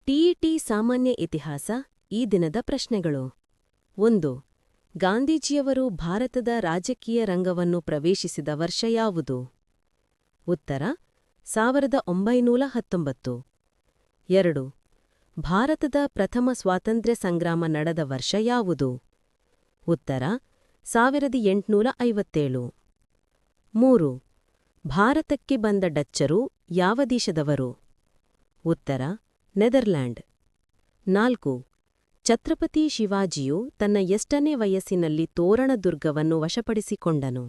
TET ಸಾಮಾನ್ಯ ಇತಿಹಾಸ ಈ ದಿನದ ಪ್ರಶ್ನೆಗಳು 1. ಗಾಂಧೀಜಿಯವರು ಭಾರತದ ರಾಜಕೀಯ ರಂಗವನ್ನು ಪ್ರವೇಶಿಸಿದ ವರ್ಷ ಯಾವುದು? ಉತ್ತರ 1919. 2. ಭಾರತದ ಪ್ರಥಮ ಸ್ವಾತಂತ್ರ್ಯ ಸಂಗ್ರಾಮ ನಡೆದ ವರ್ಷ ಯಾವುದು? ಉತ್ತರ 1857. 3. ಭಾರತಕ್ಕೆ ಬಂದ ಡಚ್ಚರು ಯಾವ ದೇಶದವರು? ಉತ್ತರ ನೆದರ್ಲ್ಯಾಂಡ್. 4. ಛತ್ರಪತಿ ಶಿವಾಜಿಯು ತನ್ನ ಎಷ್ಟನೇ ವಯಸ್ಸಿನಲ್ಲಿ ತೋರಣ ದುರ್ಗವನ್ನು ವಶಪಡಿಸಿಕೊಂಡನು?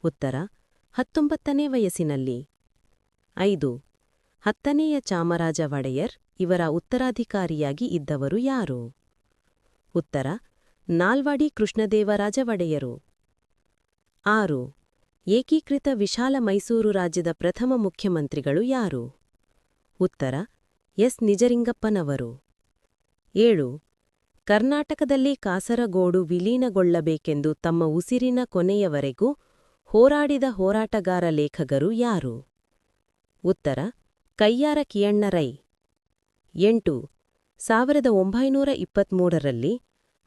ಉತ್ತರ 19ನೇ ವಯಸ್ಸಿನಲ್ಲಿ. 5. 10ನೇಯ ಚಾಮರಾಜ ಒಡೆಯರ್ ಇವರ ಉತ್ತರಾಧಿಕಾರಿಯಾಗಿ ಇದ್ದವರು ಯಾರು? ಉತ್ತರ ನಾಲ್ವಾಡಿ ಕೃಷ್ಣದೇವರಾಜ ಒಡೆಯರು. 6. ಏಕೀಕೃತ ವಿಶಾಲ ಮೈಸೂರು ರಾಜ್ಯದ ಪ್ರಥಮ ಮುಖ್ಯಮಂತ್ರಿಗಳು ಯಾರು? ಉತ್ತರ ಎಸ್ ನಿಜಲಿಂಗಪ್ಪನವರು. 7. ಕರ್ನಾಟಕದಲ್ಲಿ ಕಾಸರಗೋಡು ವಿಲೀನಗೊಳ್ಳಬೇಕೆಂದು ತಮ್ಮ ಉಸಿರಿನ ಕೊನೆಯವರೆಗೂ ಹೋರಾಡಿದ ಹೋರಾಟಗಾರ ಲೇಖಕರು ಯಾರು? ಉತ್ತರ ಕಯ್ಯಾರ ಕಿಯಣ್ಣ ರೈ. 8. 1923ರಲ್ಲಿ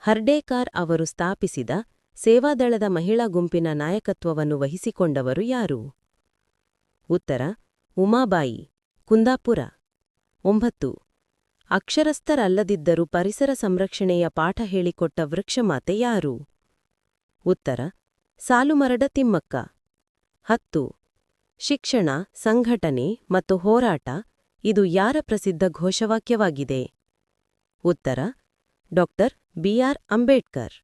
ಹರ್ಡೇಕಾರ್ ಅವರು ಸ್ಥಾಪಿಸಿದ ಸೇವಾದಳದ ಮಹಿಳಾ ಗುಂಪಿನ ನಾಯಕತ್ವವನ್ನು ವಹಿಸಿಕೊಂಡವರು ಯಾರು? ಉತ್ತರ ಉಮಾಬಾಯಿ, ಕುಂದಾಪುರ. 9. ಅಕ್ಷರಸ್ಥರಲ್ಲದಿದ್ದರೂ ಪರಿಸರ ಸಂರಕ್ಷಣೆಯ ಪಾಠ ಹೇಳಿಕೊಟ್ಟ ವೃಕ್ಷಮಾತೆ ಯಾರು? ಉತ್ತರ ಸಾಲುಮರಡ ತಿಮ್ಮಕ್ಕ. 10. ಶಿಕ್ಷಣ, ಸಂಘಟನೆ ಮತ್ತು ಹೋರಾಟ ಇದು ಯಾರ ಪ್ರಸಿದ್ಧ ಘೋಷವಾಕ್ಯವಾಗಿದೆ? ಉತ್ತರ ಡಾ. ಬಿ.ಆರ್. ಅಂಬೇಡ್ಕರ್.